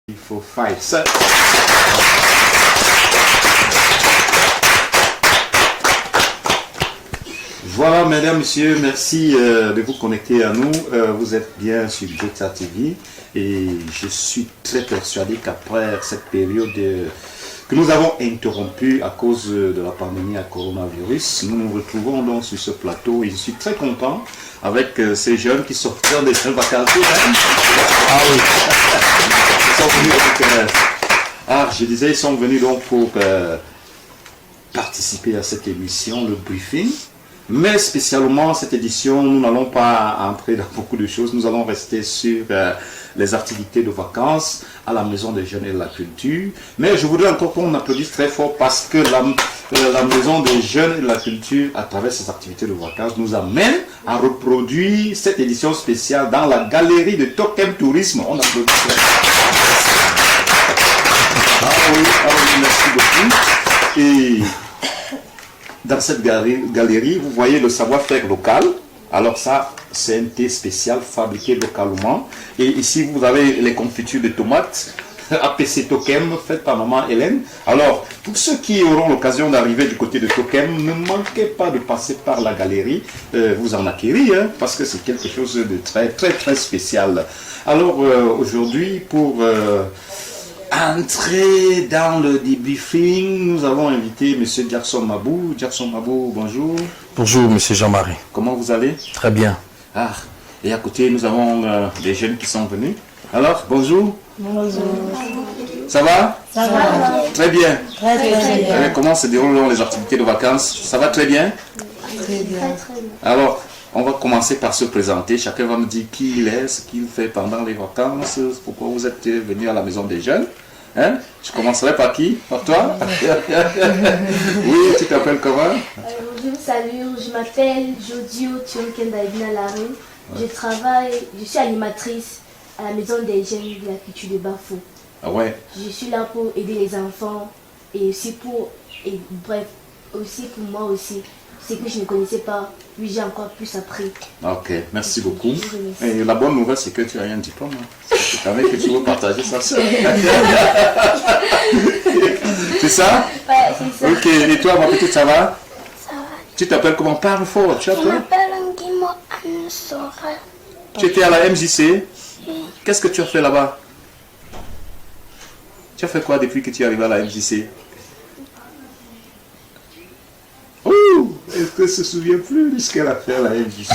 4, 5, 7. Voilà, mesdames, messieurs, merci de vous connecter à nous. Vous êtes bien sur Gota TV et je suis très persuadé qu'après cette période que nous avons interrompue à cause de la pandémie à coronavirus, nous nous retrouvons donc sur ce plateau et je suis très content avec ces jeunes qui sortent des vacances. Ah oui. Ils sont venus donc, je disais, ils sont venus donc pour participer à cette émission, le briefing. Mais spécialement, cette édition, nous n'allons pas entrer dans beaucoup de choses. Nous allons rester sur les activités de vacances à la Maison des Jeunes et de la Culture. Mais je voudrais encore qu'on applaudisse très fort parce que la Maison des Jeunes et de la Culture, à travers ses activités de vacances, nous amène à reproduire cette édition spéciale dans la galerie de Tokem Tourisme. On applaudit. Ah oui, merci beaucoup. Et dans cette galerie, vous voyez le savoir-faire local. Alors ça, c'est un thé spécial fabriqué localement. Et ici, vous avez les confitures de tomates, APC Tokem, faites par maman Hélène. Alors, pour ceux qui auront l'occasion d'arriver du côté de Tokem, ne manquez pas de passer par la galerie. Vous en acquérir, parce que c'est quelque chose de très, très, très spécial. Alors, aujourd'hui, pour entrer dans le debriefing, nous avons invité M. Jackson Mabou. Jackson Mabou, bonjour. Bonjour, M. Jean-Marie. Comment vous allez? Très bien. Et à côté, nous avons des jeunes qui sont venus. Alors, bonjour. Bonjour. Ça va? Ça va. Très bien. Très bien. Comment se déroulent les activités de vacances? Ça va très bien? Très bien. Alors, on va commencer par se présenter. Chacun va me dire qui il est, ce qu'il fait pendant les vacances, pourquoi vous êtes venu à la Maison des Jeunes. Hein? Je commencerai par qui? Par toi? Oui, tu t'appelles comment? Salut, je m'appelle Jodio Tionkendaïbina Larine. Je suis animatrice à la Maison des Jeunes de la Culture de Bafou. Ah ouais? Je suis là pour aider les enfants et aussi pour moi aussi. C'est que je ne connaissais pas, oui, j'ai encore plus appris. Ok, merci beaucoup. Et la bonne nouvelle, c'est que tu as un diplôme. C'est quand même que tu veux partager ça seul. C'est ça? Ouais, c'est ça. Ok, et toi, ma petite, ça va? Ça va. Tu t'appelles comment? Parle fort, tu Je appelles? m'appelle Nguimo Anusora. Tu étais à la MJC? Qu'est-ce que tu as fait là-bas? Tu as fait quoi depuis que tu es arrivé à la MJC? Est-ce que se souvient plus de ce qu'elle a fait à la MJC?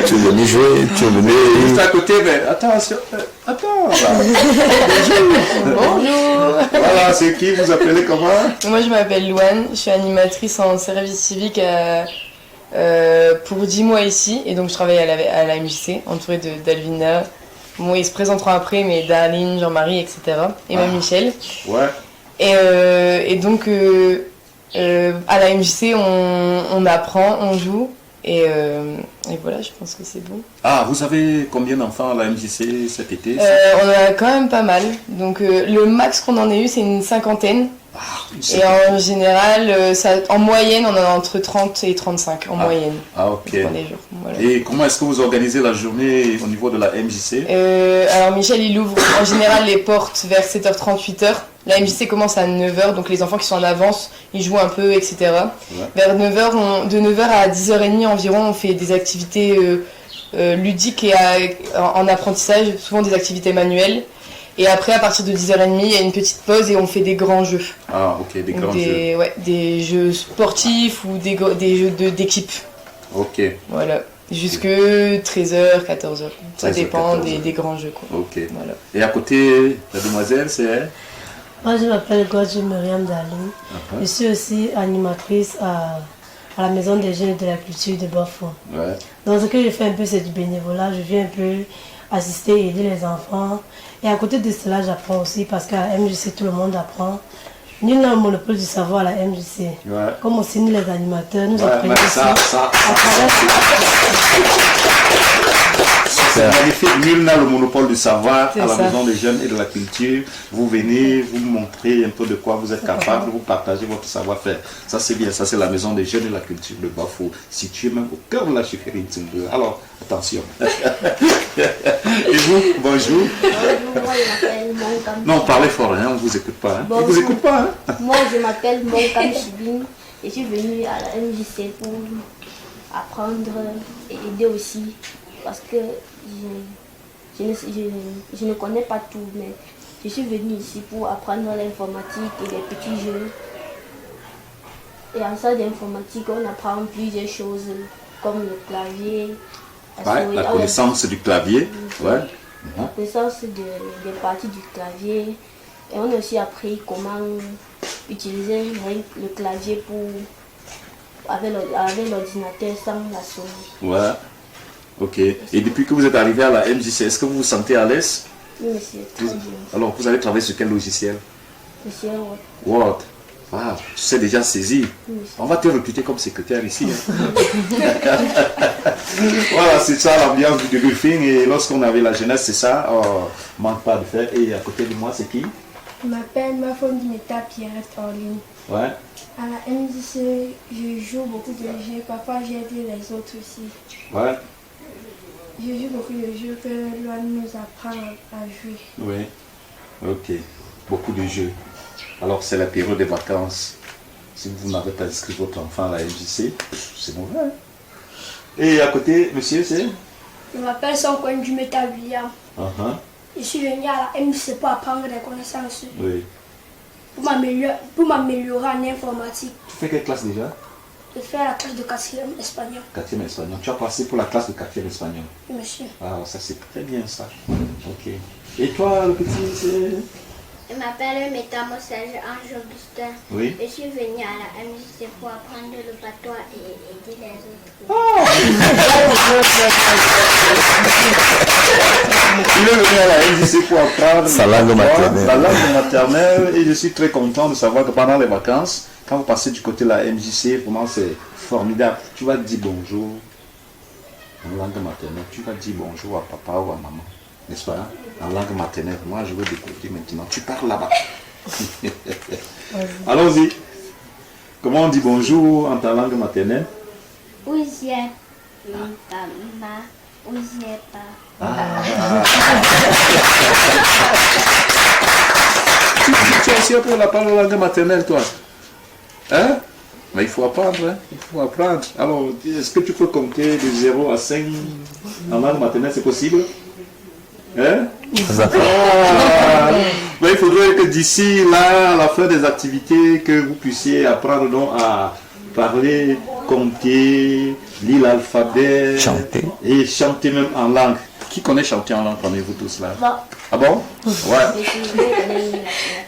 Tu es venu jouer, tu es venu... Juste à côté, mais attention, attends. Bonjour. Voilà, c'est qui? Vous appelez comment? Moi je m'appelle Louane, je suis animatrice en service civique pour 10 mois ici et donc je travaille à la MJC entourée d'Alvina. Bon, ils se présenteront après, mais Darline, Jean-Marie, etc. Et même Michel. Ouais. Et donc à la MJC on apprend, on joue et voilà, je pense que c'est bon. Ah, vous avez combien d'enfants à la MJC cet été? On en a quand même pas mal. Donc le max qu'on en ait eu, c'est une cinquantaine. Et en général, en moyenne, on en a entre 30 et 35 en moyenne. Ah, ok. Pour les jours. Voilà. Et comment est-ce que vous organisez la journée au niveau de la MJC? Alors Michel, il ouvre en général les portes vers 7h30, 8h. La MJC commence à 9h, donc les enfants qui sont en avance, ils jouent un peu, etc. Ouais. Vers 9h, de 9h à 10h30 environ, on fait des activités ludiques et en apprentissage, souvent des activités manuelles. Et après, à partir de 10h30, il y a une petite pause et on fait des grands jeux. Ah, ok, des grands jeux. Ouais, des jeux sportifs ou des jeux d'équipe. Ok. Voilà. Jusque 13h, 14h. Ça 13h, dépend 14h. des grands jeux, quoi. Ok. Voilà. Et à côté, la demoiselle, c'est? Moi, je m'appelle Godji Myriam Daline. Je suis aussi animatrice à la Maison des Jeunes et de la Culture de Bafou. Ouais. Donc, ce que je fais un peu, c'est du bénévolat. Je viens un peu assister et aider les enfants. Et à côté de cela, j'apprends aussi parce qu'à la MJC, tout le monde apprend. Nul n'a le monopole du savoir à la MJC. Ouais. Comme aussi nous, les animateurs, nous Ouais, apprenons mais aussi à travers... c'est magnifique. Nul n'a le monopole du savoir C'est à la ça. Maison des Jeunes et de la Culture. Vous venez, vous montrez un peu de quoi vous êtes capable, vous partagez votre savoir-faire. Ça, c'est bien. Ça, c'est la Maison des Jeunes et de la Culture de Bafou, située même au cœur de la chefferie de Tsumbu. Alors, attention. Et vous, bonjour. Bonjour, moi je m'appelle Monkam. Non, parlez fort, hein, on ne vous écoute pas. Hein. On ne vous écoute pas. Hein. Moi je m'appelle Monkam Chibin. Je suis venue à la MJC pour apprendre et aider aussi. Parce que je ne connais pas tout, mais je suis venue ici pour apprendre l'informatique et les petits jeux. Et en salle d'informatique, on apprend plusieurs choses comme le clavier, Ouais, la connaissance du clavier. Ouais. la connaissance des parties du clavier. Et on a aussi appris comment utiliser le clavier avec l'ordinateur sans la souris. Ouais. Ok. Et depuis que vous êtes arrivé à la MJC, est-ce que vous vous sentez à l'aise? Oui, monsieur, très bien. Alors, vous allez travailler sur quel logiciel? Monsieur, ouais. Word. Ah, tu sais déjà saisi. Oui, monsieur. On va te recruter comme secrétaire ici. Hein. Voilà, c'est ça l'ambiance du briefing. Et lorsqu'on avait la jeunesse, c'est ça. Oh, manque pas de faire. Et à côté de moi, c'est qui? Je m'appelle Mafondimeta Pierrette Orline. Ouais. À la MDC, je joue beaucoup de jeux. Parfois, j'aide les autres aussi. Ouais. Je joue beaucoup de jeux que l'on nous apprend à jouer. Oui. Ok. Beaucoup de jeux. Alors, c'est la période des vacances. Si vous n'avez pas inscrit votre enfant à la MJC, c'est mauvais. Hein. Et à côté, monsieur, c'est? Je m'appelle Sonkoen Dumeta William. Uh-huh. Je suis venu à la MDC pour apprendre des connaissances, Oui. pour m'améliorer en informatique. Tu fais quelle classe déjà? Je fais la classe de 4e espagnol. 4e espagnol. Tu as passé pour la classe de 4e espagnol. Monsieur. Ah, ça c'est très bien ça. Ok. Et toi, le petit, c'est? Je m'appelle Métamosage Ange Augustin. Oui. Je suis venu à la MJC pour apprendre le patois et aider les autres. Il est venu à la MJC pour apprendre Sa le langue patois, maternelle. la langue maternelle. Et je suis très content de savoir que pendant les vacances, quand vous passez du côté de la MJC, vraiment c'est formidable. Tu vas dire bonjour en langue maternelle. Tu vas dire bonjour à papa ou à maman. N'est-ce pas? En langue maternelle. Moi, je veux découvrir maintenant. Tu parles là-bas. Allons-y. Comment on dit bonjour en ta langue maternelle? Ouzier, Mama, Ouzier pas. Tu as aussi appris la parole en langue maternelle, toi? Hein? Mais il faut apprendre, hein? Il faut apprendre. Alors, est-ce que tu peux compter de 0 à 5 en langue maternelle? C'est possible? Hein? Ah, mais il faudrait que d'ici là, à la fin des activités, que vous puissiez apprendre donc à parler, compter, lire l'alphabet, Chanter. et chanter même en langue. Qui connaît chanter en langue parmi vous tous là? Moi, Ah bon? Ouais. je suis venue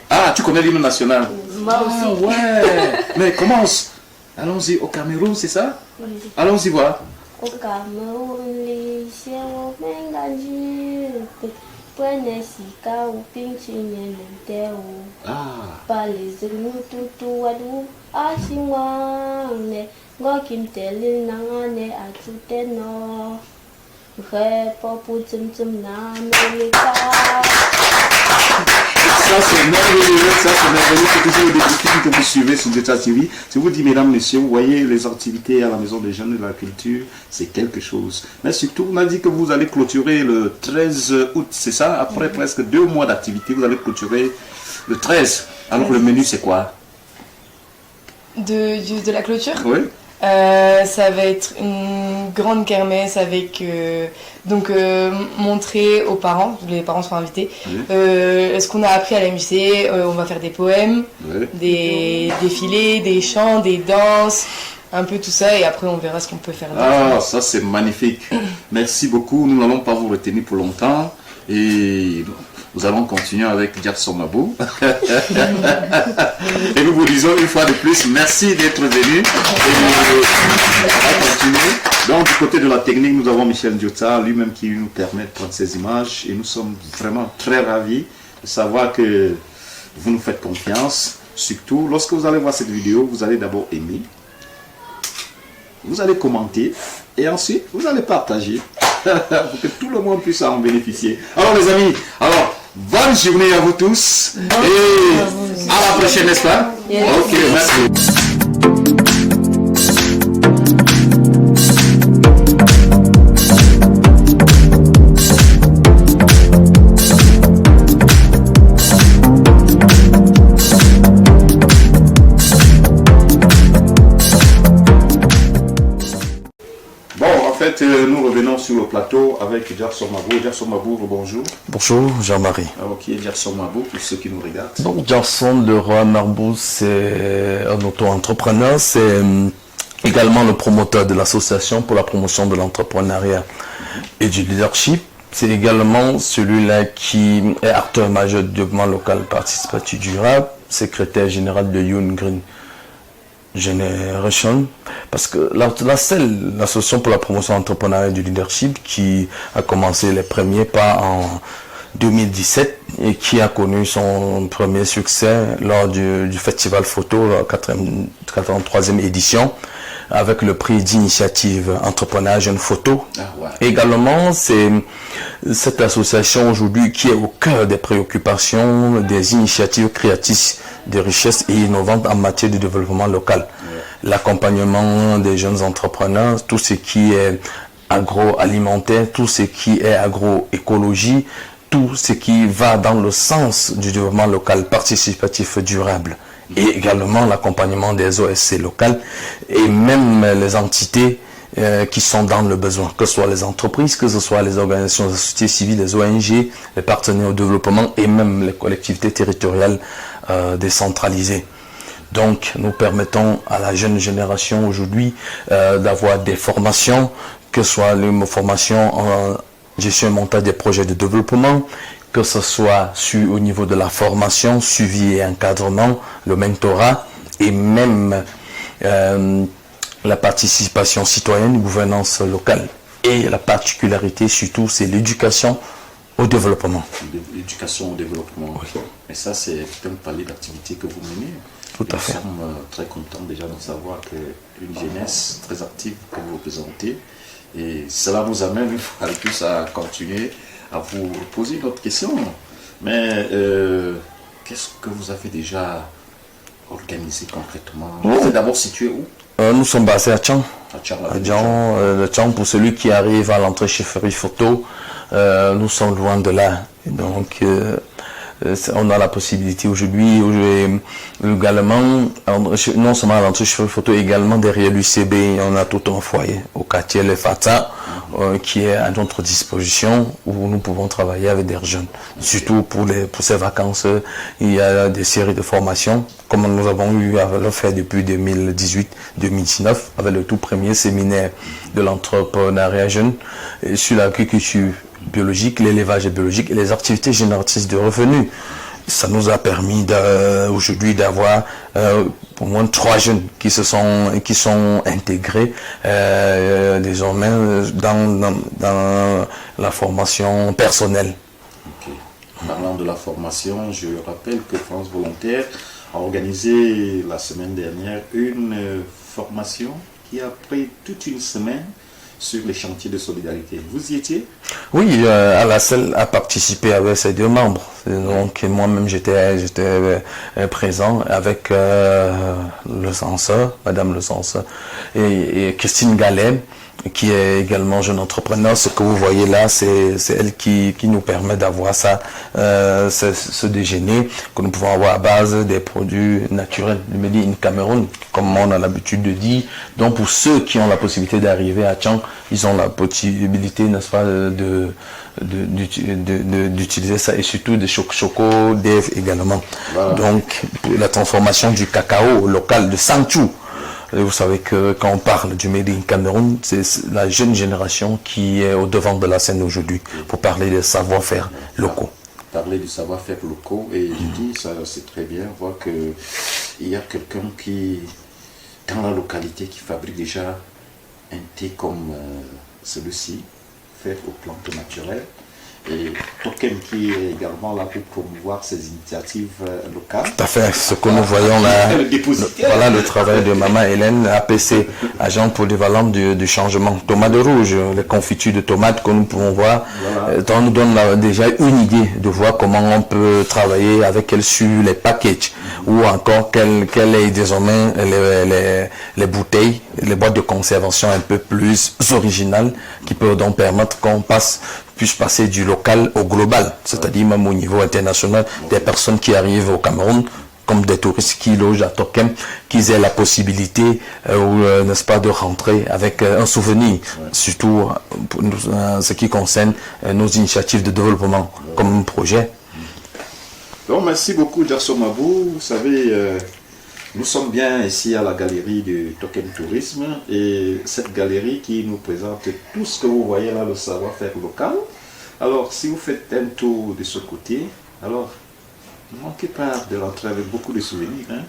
Ah, tu connais l'hymne national? moi aussi. Ah ouais. Mais commence. Allons-y au Cameroun, c'est ça? Allons-y voir. Au Cameroun, les chiens au Menganji, prenez sika ou pinchi nenenteo. Ah. Pas les zéro tutu wadu, asiwane, ngokim teli nangane atuteno. Repo tum na Amerika. Ça c'est merveilleux, ça c'est merveilleux. C'est toujours le débriefing que vous suivez sur Delta TV. Je vous dis, mesdames, messieurs, vous voyez les activités à la Maison des Jeunes et de la Culture, c'est quelque chose. Mais surtout, on a dit que vous allez clôturer le 13 août, c'est ça? Après presque 2 mois d'activité, vous allez clôturer le 13. Alors le menu c'est quoi? De la clôture? Oui. Ça va être une grande kermesse avec montrer aux parents, les parents sont invités, Oui. ce qu'on a appris à la MJC. On va faire des poèmes, Oui. des défilés, des chants, des danses, un peu tout ça, et après on verra ce qu'on peut faire d'autre. Ah, ça c'est magnifique. Merci beaucoup. Nous n'allons pas vous retenir pour longtemps. Et nous allons continuer avec Jackson Mabou. Et nous vous disons une fois de plus, merci d'être venu. Et on va continuer. Donc du côté de la technique, nous avons Michel Diota, lui-même qui nous permet de prendre ces images. Et nous sommes vraiment très ravis de savoir que vous nous faites confiance. Surtout, lorsque vous allez voir cette vidéo, vous allez d'abord aimer. Vous allez commenter et ensuite vous allez partager. pour que tout le monde puisse en bénéficier. Alors les amis, alors bonne journée à vous tous et à la prochaine, n'est-ce pas? Yes. Ok, merci. Nous revenons sur le plateau avec Gerson Mabou. Gerson Mabou, bonjour. Bonjour, Jean-Marie. Alors, qui est Gerson Mabou pour ceux qui nous regardent? Donc, Gerson Leroy Mabou, c'est un auto-entrepreneur. C'est également le promoteur de l'association pour la promotion de l'entrepreneuriat et du leadership. C'est également celui-là qui est acteur majeur du développement local participatif durable, secrétaire général de Young Green Generation, parce que l'association pour la promotion entrepreneuriale et du leadership qui a commencé les premiers pas en 2017 et qui a connu son premier succès lors du festival photo, la 43e édition, avec le prix d'initiative entrepreneur jeune photo. Ah ouais. Également, c'est cette association aujourd'hui qui est au cœur des préoccupations des initiatives créatrices de richesse et innovantes en matière de développement local. Ouais. L'accompagnement des jeunes entrepreneurs, tout ce qui est agroalimentaire, tout ce qui est agroécologie, tout ce qui va dans le sens du développement local participatif durable. Et également l'accompagnement des OSC locales et même les entités qui sont dans le besoin, que ce soit les entreprises, que ce soit les organisations de la société civile, les ONG, les partenaires au développement et même les collectivités territoriales décentralisées. Donc nous permettons à la jeune génération aujourd'hui d'avoir des formations, que ce soit les formations en gestion et montage des projets de développement, que ce soit au niveau de la formation, suivi et encadrement, le mentorat et même la participation citoyenne, gouvernance locale. Et la particularité surtout, c'est l'éducation au développement. L'éducation au développement. Oui. Et ça, c'est un palier d'activité que vous menez. Tout à fait. Nous sommes très contents déjà de savoir qu'une jeunesse très active que vous représentez. Et cela nous amène une fois de plus à continuer à vous poser une autre question. Mais qu'est-ce que vous avez déjà organisé concrètement? Vous êtes d'abord situé où? Nous sommes basés à Tchang. À Tchang, pour celui qui arrive à l'entrée chefferie photo, nous sommes loin de là. Et donc, on a la possibilité aujourd'hui également, non seulement à l'entrée chefferie photo, également derrière l'UCB, on a tout un foyer au quartier Les Fata, qui est à notre disposition, où nous pouvons travailler avec des jeunes. Surtout pour ces vacances, il y a des séries de formations, comme nous avons eu à le faire depuis 2018-2019, avec le tout premier séminaire de l'entrepreneuriat jeune sur l'agriculture biologique, l'élevage biologique et les activités génératrices de revenus. Ça nous a permis aujourd'hui d'avoir au moins 3 jeunes qui sont intégrés désormais dans la formation personnelle. Okay. Parlant de la formation, je rappelle que France Volontaire a organisé la semaine dernière une formation qui a pris toute une semaine sur les chantiers de solidarité. Vous y étiez? Oui, Alassel a participé avec ses 2 membres. Donc moi-même j'étais présent avec le censeur, Madame le censeur, et Christine Gallet, qui est également jeune entrepreneur. Ce que vous voyez là, c'est elle qui nous permet d'avoir ça, ce déjeuner que nous pouvons avoir à base des produits naturels du Made in Cameroun, comme on a l'habitude de dire. Donc pour ceux qui ont la possibilité d'arriver à Tchang, ils ont la possibilité, n'est-ce pas, d'utiliser ça, et surtout des choco d'Ève également. Voilà. Donc pour la transformation du cacao local de Sangchou. Et vous savez que quand on parle du Made in Cameroun, c'est la jeune génération qui est au devant de la scène aujourd'hui pour parler des savoir-faire locaux. Parler du savoir-faire locaux, et je dis ça, c'est très bien, voir qu'il y a quelqu'un qui, dans la localité, qui fabrique déjà un thé comme celui-ci, fait aux plantes naturelles, et Token qui est également là pour promouvoir ces initiatives locales. Tout à fait, ce que nous voyons là, voilà le travail de Maman Hélène, APC, agent polyvalent du changement. Tomates rouges, les confitures de tomates que nous pouvons voir, ça nous donne déjà une idée de voir comment on peut travailler avec elle sur les packages, ou encore quelle est désormais les bouteilles, les boîtes de conservation un peu plus originales qui peuvent donc permettre qu'on puisse passer du local au global, c'est-à-dire même au niveau international, des personnes qui arrivent au Cameroun, comme des touristes qui logent à Tokem, qu'ils aient la possibilité, n'est-ce pas, de rentrer avec un souvenir, surtout pour ce qui concerne nos initiatives de développement comme projet. Donc, merci beaucoup, Gerson Mabou. Vous savez, nous sommes bien ici à la galerie du Token Tourisme, et cette galerie qui nous présente tout ce que vous voyez là, le savoir-faire local. Alors, si vous faites un tour de ce côté, alors ne manquez pas de rentrer avec beaucoup de souvenirs, hein,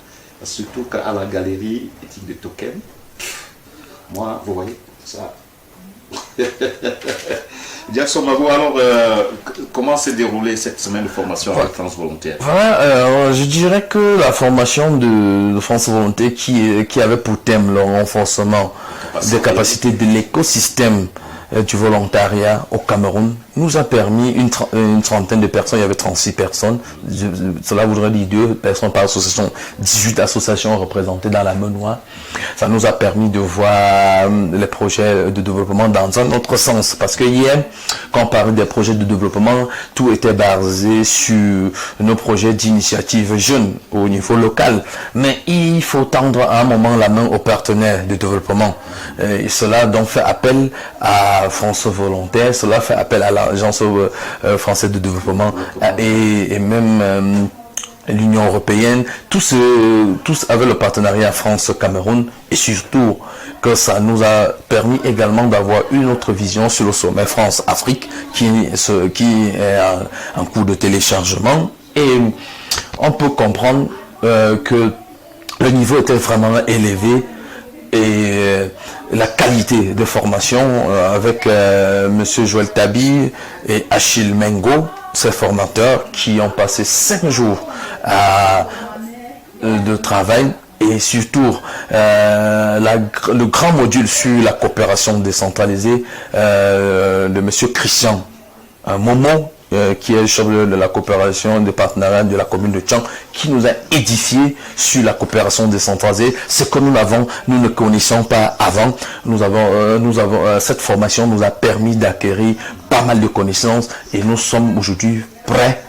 surtout qu'à la galerie éthique de Token, moi, vous voyez ça. Jackson Mabou, alors comment s'est déroulée cette semaine de formation avec France Volontaire? Voilà, je dirais que la formation de France Volontaire qui avait pour thème le renforcement des capacités de l'écosystème du volontariat au Cameroun nous a permis une trentaine de personnes, il y avait 36 personnes, cela voudrait dire 2 personnes par association, 18 associations représentées dans la Menoie. Ça nous a permis de voir les projets de développement dans un autre sens, parce que hier, quand on parlait des projets de développement, tout était basé sur nos projets d'initiative jeunes au niveau local, mais il faut tendre à un moment la main aux partenaires de développement, et cela donc fait appel à France Volontaire, cela fait appel à l'Agence française de développement et même l'Union européenne, tous avec le partenariat France-Cameroun, et surtout que ça nous a permis également d'avoir une autre vision sur le sommet France-Afrique qui est en cours de téléchargement, et on peut comprendre que le niveau était vraiment élevé, et la qualité de formation avec Monsieur Joël Tabi et Achille Mengo, ces formateurs qui ont passé 5 jours de travail, et surtout le grand module sur la coopération décentralisée de Monsieur Christian Momo, qui est le chef de la coopération des partenariats de la commune de Tchang, qui nous a édifié sur la coopération décentralisée, ce que nous ne connaissions pas avant. Cette formation nous a permis d'acquérir pas mal de connaissances, et nous sommes aujourd'hui prêts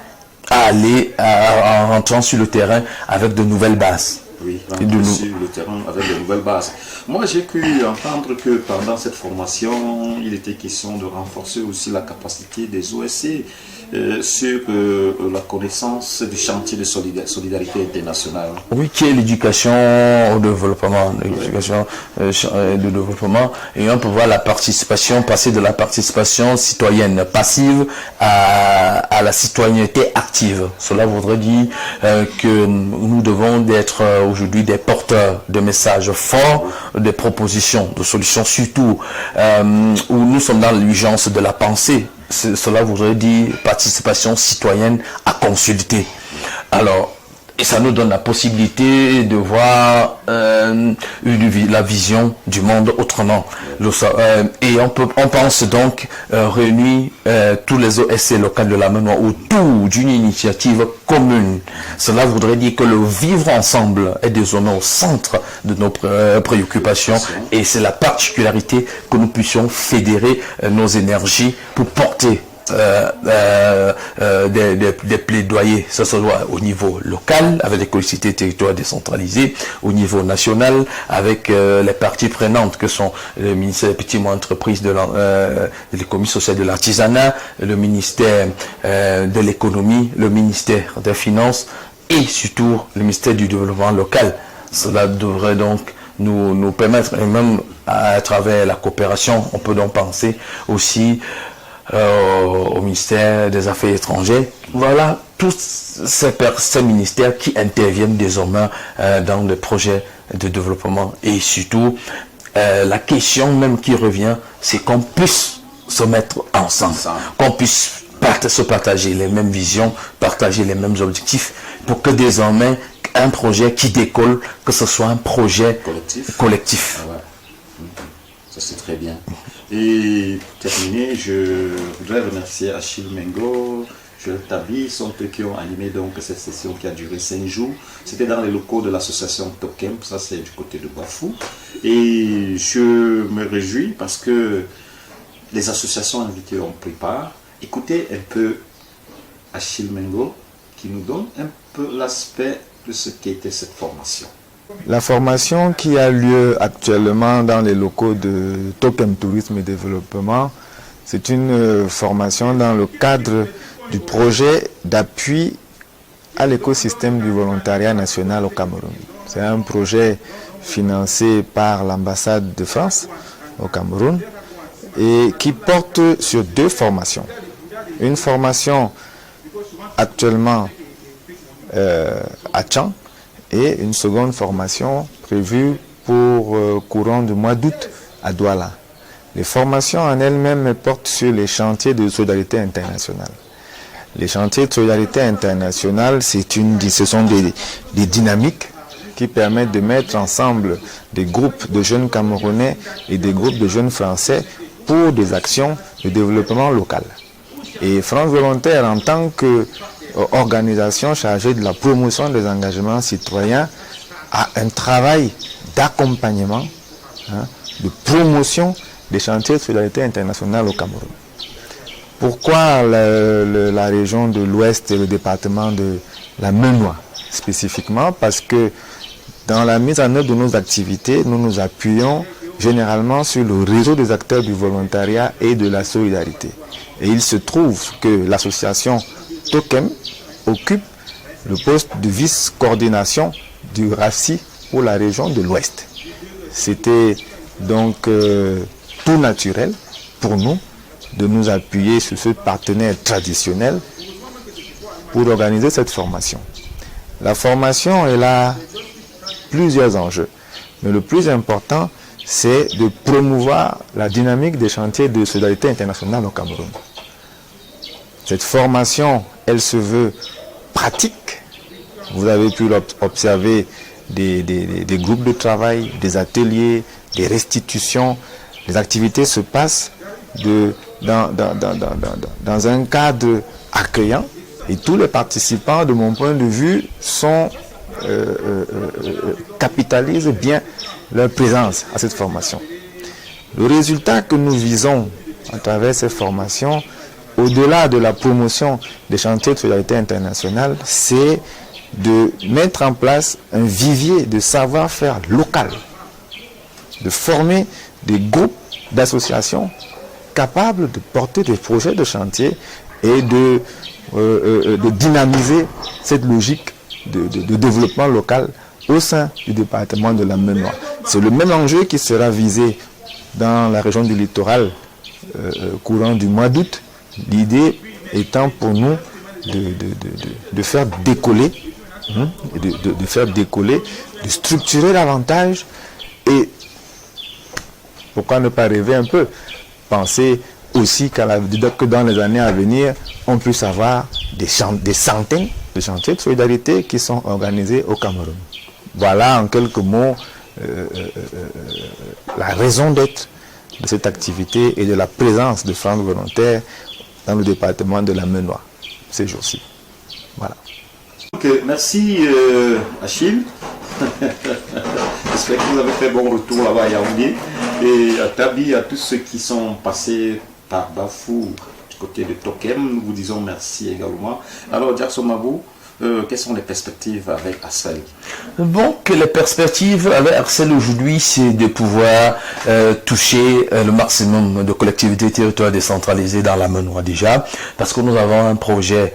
à aller en rentrant sur le terrain avec de nouvelles bases. Oui, sur le terrain avec de nouvelles bases. Moi, j'ai pu entendre que pendant cette formation, il était question de renforcer aussi la capacité des OSC sur la connaissance du chantier de solidarité internationale. Oui, qui est l'éducation au développement, et on peut voir la participation, passer de la participation citoyenne passive à la citoyenneté active. Cela voudrait dire que nous devons être aujourd'hui des porteurs de messages forts, des propositions, de solutions, surtout où nous sommes dans l'urgence de la pensée. Cela voudrait dire participation citoyenne à consulter. Alors, et ça nous donne la possibilité de voir la vision du monde autrement. Et on pense donc réunir tous les OSC locaux de la Menoie autour d'une initiative commune. Cela voudrait dire que le vivre ensemble est désormais au centre de nos préoccupations, et c'est la particularité que nous puissions fédérer nos énergies pour porter des plaidoyers, ça se voit au niveau local avec les collectivités territoriales décentralisées, au niveau national avec les parties prenantes que sont le ministère des petites entreprises, de l'économie sociale, de l'artisanat, le ministère de l'économie, le ministère des finances et surtout le ministère du développement local. Cela devrait donc nous permettre, et même à travers la coopération, on peut donc penser aussi au ministère des Affaires étrangères. Voilà tous ces ministères qui interviennent désormais dans les projets de développement, et surtout la question même qui revient, c'est qu'on puisse se mettre ensemble, qu'on puisse se partager les mêmes visions, partager les mêmes objectifs, pour que désormais, un projet qui décolle, que ce soit un projet collectif. Ah ouais. Ça, c'est très bien. Et pour terminer, je voudrais remercier Achille Mengo, Joël Tabi, sont eux qui ont animé donc cette session qui a duré 5 jours. C'était dans les locaux de l'association Tokem, ça c'est du côté de Bafou. Et je me réjouis parce que les associations invitées ont pris part. Écoutez un peu Achille Mengo qui nous donne un peu l'aspect de ce qu'était cette formation. La formation qui a lieu actuellement dans les locaux de Tokem Tourisme et Développement, c'est une formation dans le cadre du projet d'appui à l'écosystème du volontariat national au Cameroun. C'est un projet financé par l'ambassade de France au Cameroun et qui porte sur 2 formations. Une formation actuellement à Tchang et une seconde formation prévue pour courant du mois d'août à Douala. Les formations en elles-mêmes portent sur les chantiers de solidarité internationale. Les chantiers de solidarité internationale, ce sont des dynamiques qui permettent de mettre ensemble des groupes de jeunes Camerounais et des groupes de jeunes Français pour des actions de développement local. Et France Volontaire, en tant qu'organisation chargée de la promotion des engagements citoyens, a un travail d'accompagnement, de promotion des chantiers de solidarité internationale au Cameroun. Pourquoi la région de l'Ouest et le département de la Menoie spécifiquement? Parce que dans la mise en œuvre de nos activités, nous nous appuyons généralement sur le réseau des acteurs du volontariat et de la solidarité. Et il se trouve que l'association Tokem occupe le poste de vice-coordination du RACI pour la région de l'Ouest. C'était donc tout naturel pour nous de nous appuyer sur ce partenaire traditionnel pour organiser cette formation. La formation, elle a plusieurs enjeux, mais le plus important, c'est de promouvoir la dynamique des chantiers de solidarité internationale au Cameroun. Cette formation, elle se veut pratique. Vous avez pu observer des groupes de travail, des ateliers, des restitutions. Les activités se passent dans un cadre accueillant et tous les participants, de mon point de vue, capitalisent bien leur présence à cette formation. Le résultat que nous visons à travers ces formations, au-delà de la promotion des chantiers de solidarité internationale, c'est de mettre en place un vivier de savoir-faire local, de former des groupes d'associations capables de porter des projets de chantier et de dynamiser cette logique de développement local au sein du département de la Menoie. C'est le même enjeu qui sera visé dans la région du littoral courant du mois d'août. L'idée étant pour nous de faire décoller, de structurer davantage et pourquoi ne pas rêver un peu, penser aussi que dans les années à venir, on puisse avoir des centaines de chantiers de solidarité qui sont organisés au Cameroun. Voilà en quelques mots la raison d'être de cette activité et de la présence de France Volontaire dans le département de la Menoie ces jours-ci. Voilà. Donc, merci Achille. J'espère que vous avez fait bon retour là-bas à Yaoundé. Et à Tabi, à tous ceux qui sont passés par Bafou du côté de Tokem, nous vous disons merci également. Alors Jackson Mabou, quelles sont les perspectives avec Arcel? Bon, que les perspectives avec Arcel aujourd'hui, c'est de pouvoir toucher le maximum de collectivités territoriales décentralisées dans la Menoie déjà, parce que nous avons un projet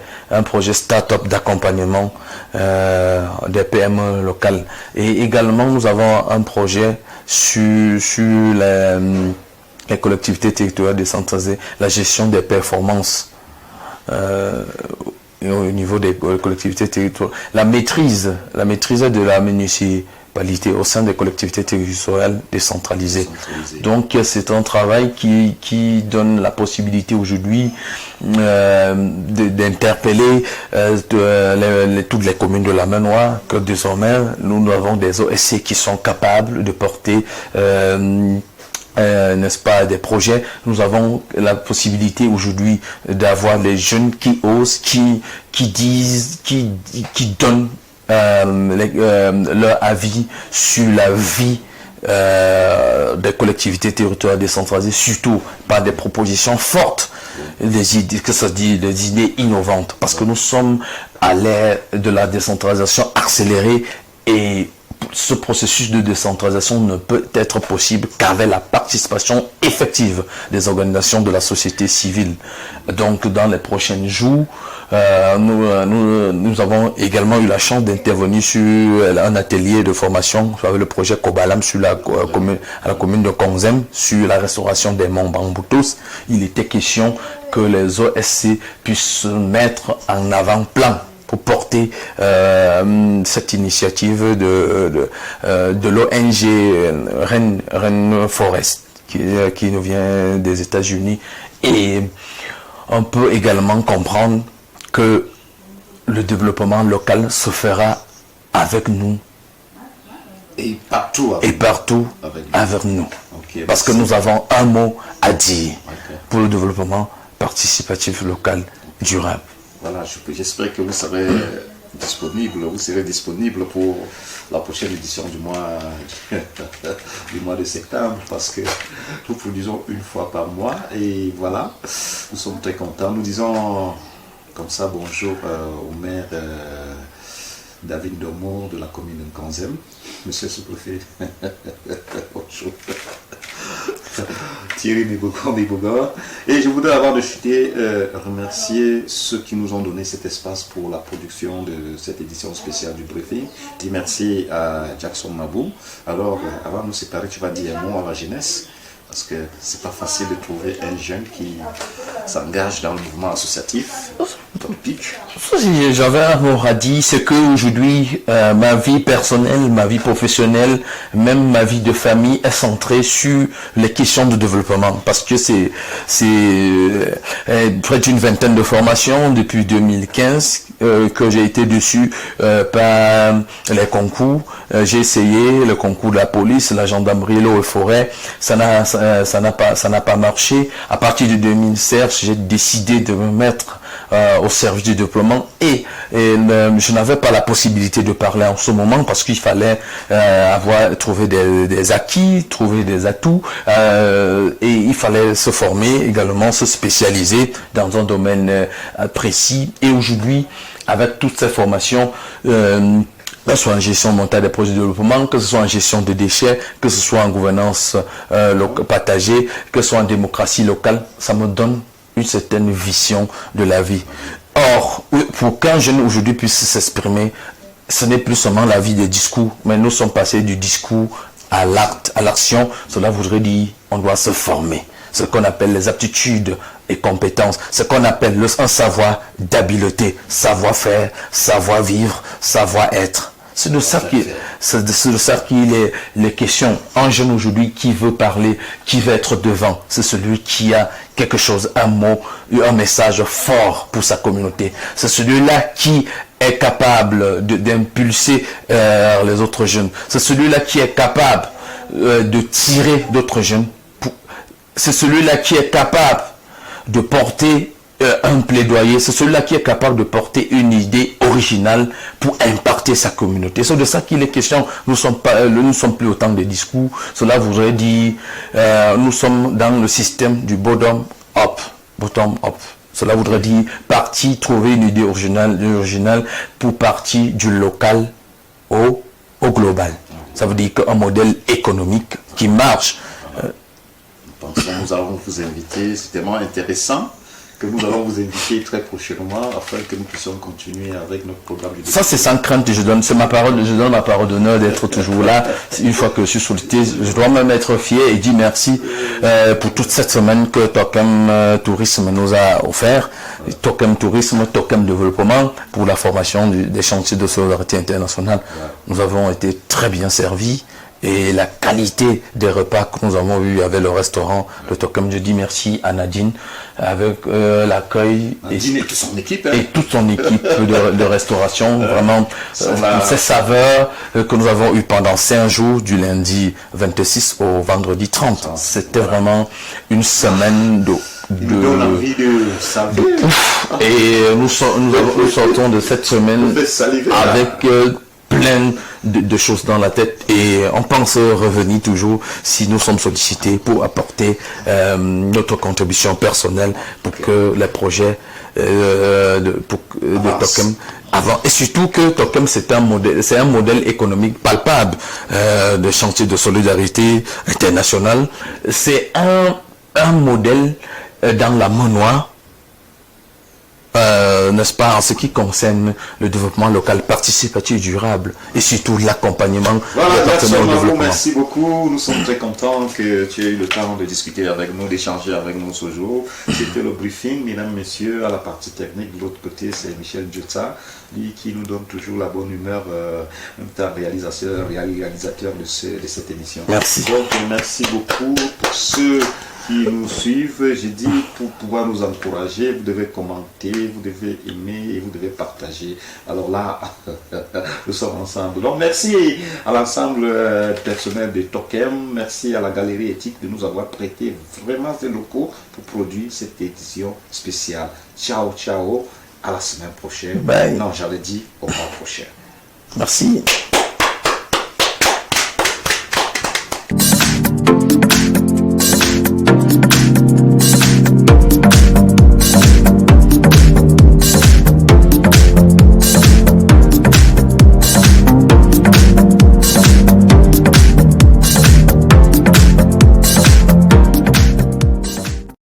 start-up d'accompagnement des PME locales. Et également, nous avons un projet sur les collectivités territoriales décentralisées, la gestion des performances au niveau des collectivités territoriales, la maîtrise de la au sein des collectivités territoriales décentralisées. Donc c'est un travail qui donne la possibilité aujourd'hui d'interpeller toutes les communes de la Maine-Noire, que désormais nous avons des OSC qui sont capables de porter n'est-ce pas, des projets. Nous avons la possibilité aujourd'hui d'avoir des jeunes qui osent, qui disent, qui donnent leur avis sur la vie des collectivités territoriales décentralisées, surtout par des propositions fortes, des idées innovantes, parce que nous sommes à l'ère de la décentralisation accélérée et ce processus de décentralisation ne peut être possible qu'avec la participation effective des organisations de la société civile. Donc dans les prochains jours, nous avons également eu la chance d'intervenir sur un atelier de formation avec le projet Kobalam à la commune de Konzem sur la restauration des monts Bamboutos. Il était question que les OSC puissent mettre en avant-plan pour porter cette initiative de l'ONG Rainforest qui nous vient des États-Unis. Et on peut également comprendre que le développement local se fera avec nous et partout avec nous. Okay, parce que nous avons un mot à dire pour le développement participatif local durable. Voilà, j'espère que vous serez disponible pour la prochaine édition du mois de septembre, parce que nous produisons une fois par mois et voilà, nous sommes très contents. Nous disons comme ça bonjour au maire David Domo de la commune de Konzem. Monsieur le sous-préfet, bonjour. Thierry Nébogor. Et je voudrais, avant de chuter, remercier ceux qui nous ont donné cet espace pour la production de cette édition spéciale du briefing. Je dis merci à Jackson Mabou. Alors, avant de nous séparer, tu vas dire un mot à la jeunesse, parce que c'est pas facile de trouver un jeune qui s'engage dans le mouvement associatif. J'avais un mot à dire, c'est qu'aujourd'hui, ma vie personnelle, ma vie professionnelle, même ma vie de famille est centrée sur les questions de développement. Parce que c'est près d'une vingtaine de formations depuis 2015 que j'ai été dessus par les concours. J'ai essayé le concours de la police, la gendarmerie, l'eau et forêt. Ça n'a pas marché. À partir de 2016, j'ai décidé de me mettre au service du déploiement et je n'avais pas la possibilité de parler en ce moment parce qu'il fallait trouver des acquis, trouver des atouts et il fallait se former également, se spécialiser dans un domaine précis. Et aujourd'hui, avec toutes ces formations, que ce soit en gestion montée des projets de développement, que ce soit en gestion de déchets, que ce soit en gouvernance partagée, que ce soit en démocratie locale, ça me donne une certaine vision de la vie. Or, pour qu'un jeune aujourd'hui puisse s'exprimer, ce n'est plus seulement la vie des discours, mais nous sommes passés du discours à l'acte, à l'action. Cela voudrait dire on doit se former. Ce qu'on appelle les aptitudes et compétences, ce qu'on appelle un savoir d'habileté, savoir-faire, savoir-vivre, savoir-être. C'est de ça qu'il est les questions. Un jeune aujourd'hui qui veut parler, qui veut être devant, c'est celui qui a quelque chose, un mot, un message fort pour sa communauté. C'est celui-là qui est capable d'impulser les autres jeunes. C'est celui-là qui est capable de tirer d'autres jeunes. C'est celui-là qui est capable de porter un plaidoyer, c'est celui-là qui est capable de porter une idée originale pour impacter sa communauté. C'est de ça qu'il est question. Nous ne sommes plus autant de discours. Cela voudrait dire nous sommes dans le système du bottom-up. Cela voudrait dire trouver une idée originale pour partir du local au global. Ça veut dire qu'un modèle économique qui marche. Nous allons vous inviter, c'est tellement intéressant. que nous allons vous inviter très prochainement afin que nous puissions continuer avec notre programme du Ça, c'est sans crainte, je donne ma parole d'honneur d'être toujours là. Une fois que je suis sollicité, je dois même être fier et dire merci pour toute cette semaine que Tokem Tourisme nous a offert. Tokem Tourisme, Tokem Développement, pour la formation des chantiers de solidarité internationale. Nous avons été très bien servis. Et la qualité des repas que nous avons eus avec le restaurant, le Tokem, je dis merci à Nadine, avec l'accueil et toute son équipe, hein. et toute son équipe de restauration, vraiment ces saveurs que nous avons eues pendant 5 jours, du lundi 26 au vendredi 30. C'était vraiment une semaine nous donne envie de saliver. Et nous sortons de cette semaine avec plein de choses dans la tête et on pense revenir toujours si nous sommes sollicités pour apporter notre contribution personnelle pour que les projets de Tokem avant, et surtout que Tokem c'est un modèle économique palpable de chantier de solidarité internationale. C'est un modèle dans la main noire, n'est-ce pas, en ce qui concerne le développement local participatif durable et surtout l'accompagnement des partenaires au développement. Merci beaucoup, nous sommes très contents que tu aies eu le temps de discuter avec nous, d'échanger avec nous ce jour. C'était le briefing, mesdames, messieurs, à la partie technique. De l'autre côté, c'est Michel Djotsa, lui qui nous donne toujours la bonne humeur, en même temps réalisateur de cette émission. Merci. Donc, merci beaucoup pour ceux qui nous suivent. J'ai dit, pour pouvoir nous encourager, vous devez commenter, vous devez aimer et vous devez partager. Alors là, nous sommes ensemble. Donc merci à l'ensemble personnel de Tokem, merci à la Galerie Éthique de nous avoir prêté vraiment des locaux pour produire cette édition spéciale. Ciao, ciao, à la semaine prochaine. Bye. Non, j'avais dit au mois prochain. Merci.